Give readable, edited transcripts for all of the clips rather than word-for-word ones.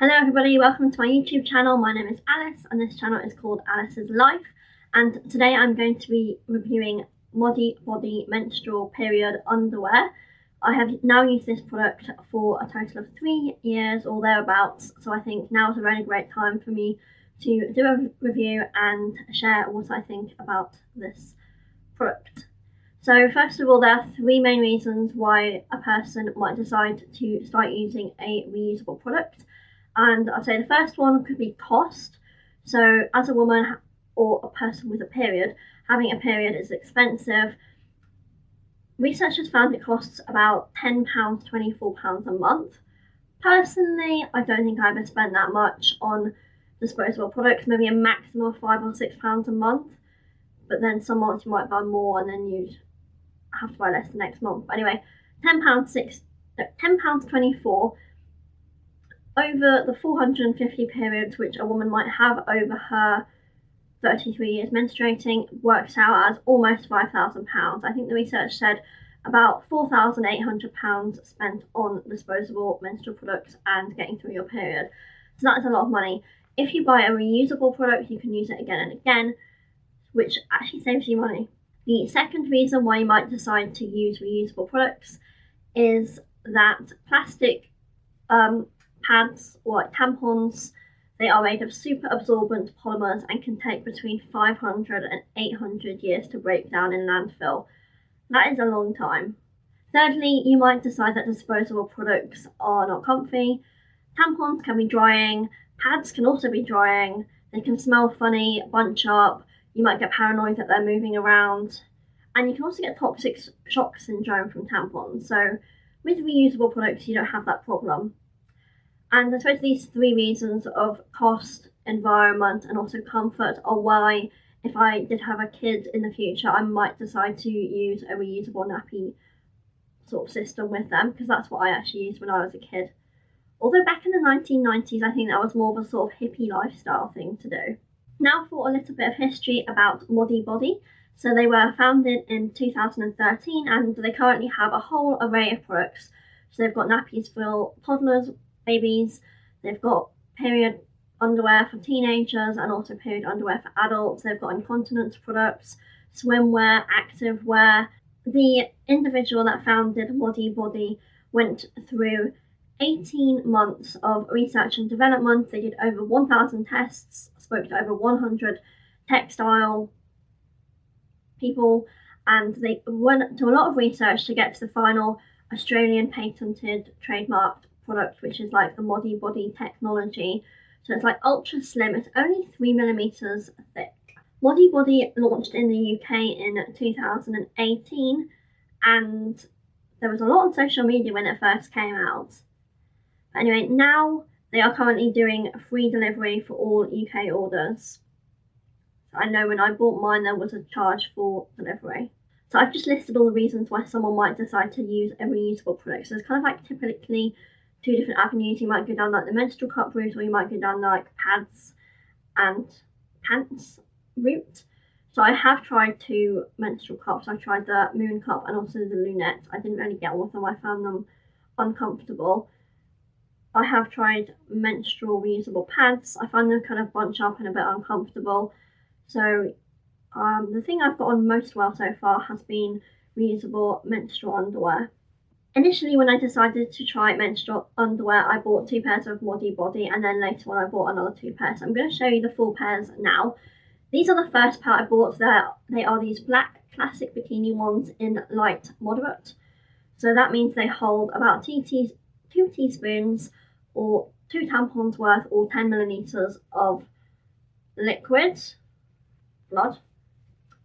Hello everybody, welcome to my YouTube channel. My name is Alice and this channel is called Alice's Life, and today I'm going to be reviewing ModiBodi menstrual period underwear. I have now used this product for a total of 3 years or thereabouts, so I think now is a really great time for me to do a review and share what I think about this product. So first of all, there are 3 main reasons why a person might decide to start using a reusable product. And I'd say the first one could be cost. So as a woman or a person with a period, having a period is expensive. Research has found it costs about £10, £24 a month. Personally, I don't think I ever spent that much on disposable products, maybe a maximum of £5 or £6 a month. But then some months you might buy more and then you'd have to buy less the next month. But anyway, £10.24 over the 450 periods which a woman might have over her 33 years menstruating works out as almost £5,000. I think the research said about £4,800 spent on disposable menstrual products and getting through your period. So that is a lot of money. If you buy a reusable product, you can use it again and again, which actually saves you money. The second reason why you might decide to use reusable products is that plastic pads or tampons, they are made of super absorbent polymers and can take between 500 and 800 years to break down in landfill. That is a long time. Thirdly, you might decide that disposable products are not comfy. Tampons can be drying, pads can also be drying, they can smell funny, bunch up, you might get paranoid that they're moving around, and you can also get toxic shock syndrome from tampons. So with reusable products, you don't have that problem. And I suppose these 3 reasons of cost, environment, and also comfort are why, if I did have a kid in the future, I might decide to use a reusable nappy sort of system with them, because that's what I actually used when I was a kid. Although back in the 1990s, I think that was more of a sort of hippie lifestyle thing to do. Now for a little bit of history about ModiBodi. So they were founded in 2013 and they currently have a whole array of products. So they've got nappies for toddlers, babies, they've got period underwear for teenagers and also period underwear for adults. They've got incontinence products, swimwear, activewear. The individual that founded ModiBodi went through 18 months of research and development. They did over 1,000 tests, spoke to over 100 textile people, and they went to a lot of research to get to the final Australian patented trademarked product, which is like the ModiBodi technology. So it's like ultra slim, it's only 3mm thick. ModiBodi launched in the UK in 2018 and there was a lot on social media when it first came out. But anyway, now they are currently doing free delivery for all UK orders. I know when I bought mine there was a charge for delivery. So I've just listed all the reasons why someone might decide to use a reusable product. So it's kind of like typically 2 different avenues. You might go down like the menstrual cup route, or you might go down like pads and pants route. So I have tried 2 menstrual cups. I tried the Moon Cup and also the Lunette. I didn't really get on with them. I found them uncomfortable. I have tried menstrual reusable pads. I find them kind of bunch up and a bit uncomfortable. So the thing I've got on most well so far has been reusable menstrual underwear. Initially, when I decided to try menstrual underwear, I bought 2 pairs of ModiBodi, and then later on I bought another 2 pairs. I'm going to show you the full pairs now. These are the first pair I bought. They are these black classic bikini ones in light moderate. So that means they hold about 2 teaspoons or 2 tampons worth or 10ml of liquid blood.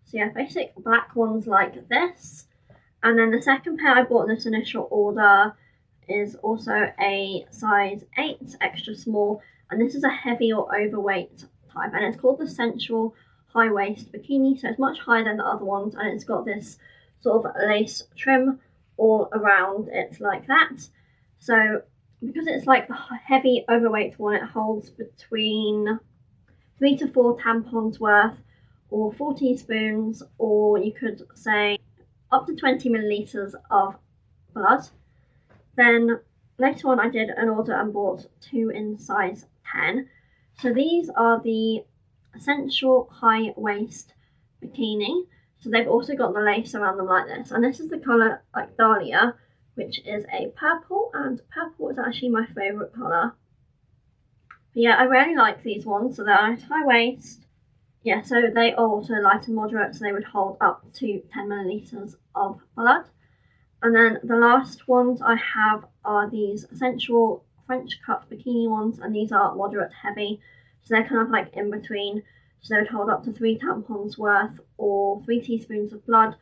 So yeah, basic black ones like this. And then the second pair I bought in this initial order is also a size 8 extra small, and this is a heavy or overweight type, and it's called the Sensual High Waist Bikini. So it's much higher than the other ones, and it's got this sort of lace trim all around it like that. So because it's like the heavy overweight one, it holds between 3 to 4 tampons worth or 4 teaspoons, or you could say up to 20ml of blood. Then later on I did an order and bought 2 in size 10. So these are the Essential High Waist Bikini. So they've also got the lace around them like this. And this is the colour like Dahlia, which is a purple, and purple is actually my favourite colour. But yeah, I really like these ones. So they're at high waist. Yeah, so they are also light and moderate, so they would hold up to 10 millilitres of blood. And then the last ones I have are these Essential French cut bikini ones, and these are moderate heavy. So they're kind of like in between. So they would hold up to 3 tampons worth, or 3 teaspoons of blood,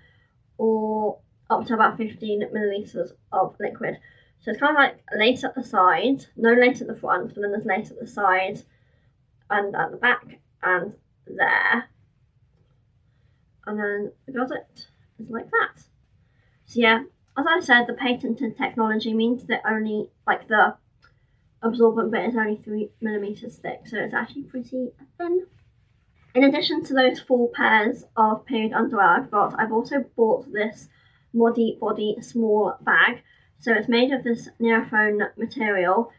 or up to about 15 millilitres of liquid. So it's kind of like lace at the side, no lace at the front, but then there's lace at the side and at the back and there. And then the gusset is like that. So yeah, as I said, the patented technology means that only, like, the absorbent bit is only 3 millimeters thick, so it's actually pretty thin. In addition to those 4 pairs of period underwear I've also bought this ModiBodi small bag. So it's made of this Neophone material,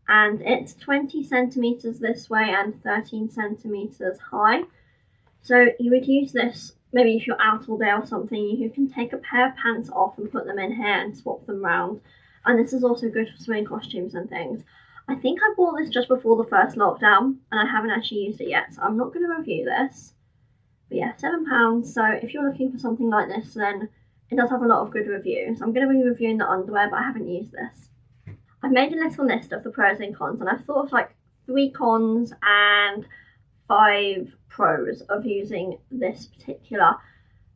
and it's 20 centimeters this way and 13 centimeters high. So you would use this maybe if you're out all day or something. You can take a pair of pants off and put them in here and swap them around. And this is also good for swimming costumes and things. I think I bought this just before the first lockdown, and I haven't actually used it yet, so I'm not going to review this. But yeah, £7. So if you're looking for something like this, then it does have a lot of good reviews. I'm going to be reviewing the underwear, but I haven't used this. I've made a little list of the pros and cons, and I've thought of like 3 cons and 5 pros of using this particular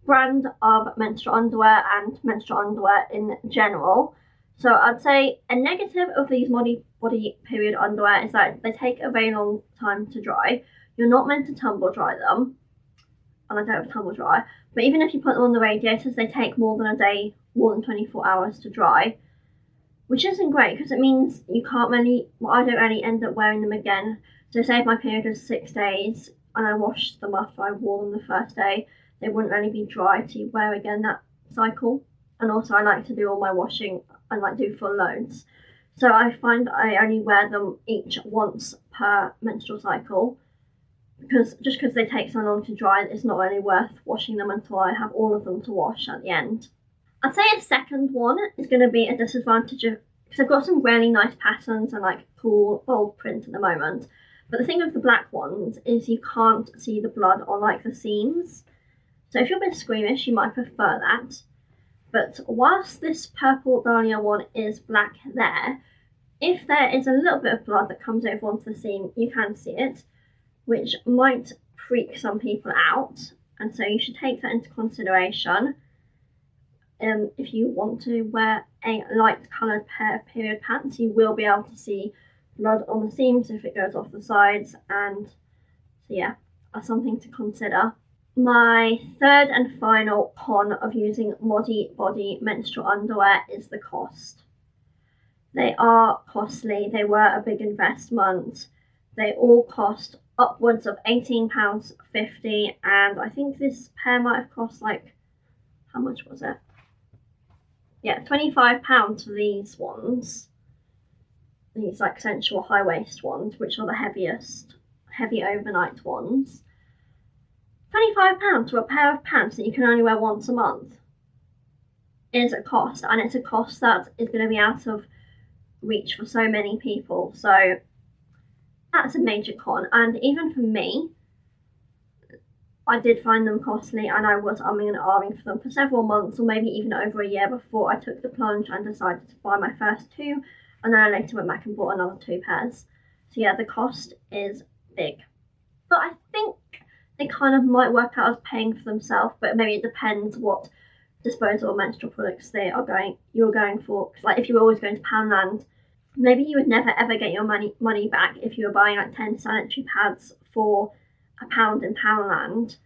brand of menstrual underwear and menstrual underwear in general. So I'd say a negative of these ModiBodi period underwear is that they take a very long time to dry. You're not meant to tumble dry them, and I don't have a tumble dryer, but even if you put them on the radiators, they take more than a day, more than 24 hours to dry, which isn't great because it means you can't really, well, I don't really end up wearing them again. So say if my period was 6 days and I washed them after I wore them the first day, they wouldn't really be dry to wear again that cycle. And also I like to do all my washing and like do full loads. So I find I only wear them each once per menstrual cycle, because they take so long to dry, it's not really worth washing them until I have all of them to wash at the end. I'd say a second one is going to be a disadvantage of, because I've got some really nice patterns and like cool bold print at the moment, but the thing with the black ones is you can't see the blood on like the seams. So if you're a bit squeamish, you might prefer that. But whilst this purple Dahlia one is black there, if there is a little bit of blood that comes over onto the seam, you can see it, which might freak some people out, and so you should take that into consideration. If you want to wear a light coloured pair of period pants, you will be able to see blood on the seams if it goes off the sides, and so yeah, that's something to consider. My third and final con of using ModiBodi menstrual underwear is the cost. They are costly, they were a big investment. They all cost upwards of £18.50, and I think this pair might have cost like, how much was it? Yeah, £25 for these ones. These like sensual high waist ones, which are the heavy overnight ones. £25 for a pair of pants that you can only wear once a month is a cost, and it's a cost that is going to be out of reach for so many people. So that's a major con, and even for me, I did find them costly, and I was umming and ahhing for them for several months, or maybe even over a year, before I took the plunge and decided to buy my first 2, and then I later went back and bought another 2 pairs. So yeah, the cost is big, but I think they kind of might work out as paying for themselves, but maybe it depends what disposable menstrual products you're going for. Because like if you were always going to Poundland, maybe you would never ever get your money back if you were buying like 10 sanitary pads for £1 in Poundland.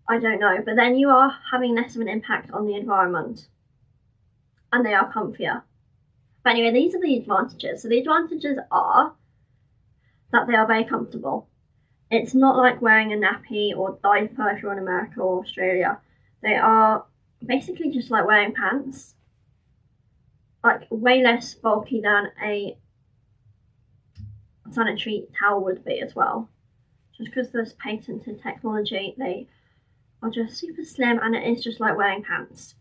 I don't know, but then you are having less of an impact on the environment, and they are comfier. But anyway, these are the advantages. So the advantages are that they are very comfortable. It's not like wearing a nappy or diaper if you're in America or Australia. They are basically just like wearing pants. like way less bulky than a sanitary towel would be as well. Just because there's patented technology, they are just super slim and it is just like wearing pants.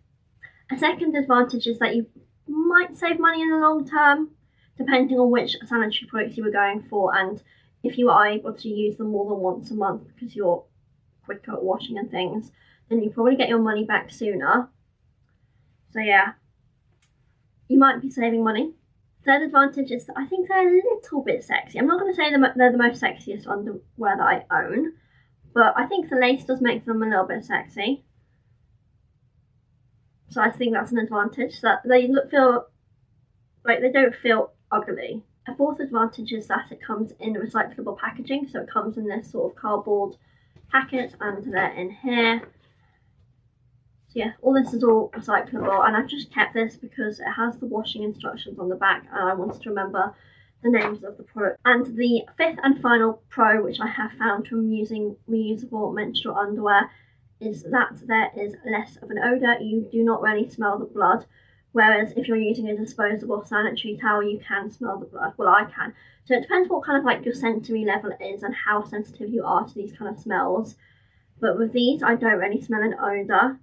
A second advantage is that you might save money in the long term, depending on which sanitary products you were going for and if you are able to use them more than once a month because you're quicker at washing and things, then you probably get your money back sooner. So yeah, you might be saving money. Third advantage is that I think they're a little bit sexy. I'm not going to say they're the most sexiest underwear that I own, but I think the lace does make them a little bit sexy. So I think that's an advantage, that they feel like they don't feel ugly. A fourth advantage is that it comes in recyclable packaging, so it comes in this sort of cardboard packet and they're in here. So yeah, all this is all recyclable, and I've just kept this because it has the washing instructions on the back and I wanted to remember the names of the product. And the fifth and final pro, which I have found from using reusable menstrual underwear, is that there is less of an odour. You do not really smell the blood, whereas if you're using a disposable sanitary towel, you can smell the blood. Well, I can. So it depends what kind of like your sensory level is and how sensitive you are to these kind of smells. But with these, I don't really smell an odour.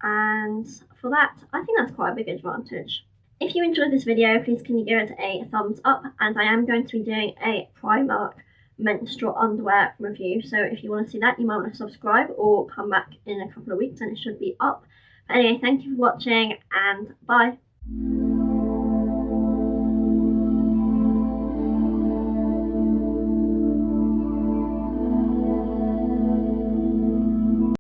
And for that, I think that's quite a big advantage. If you enjoyed this video, please can you give it a thumbs up, and I am going to be doing a Primark menstrual underwear review, so if you want to see that, you might want to subscribe or come back in a couple of weeks and it should be up. But anyway, thank you for watching and bye.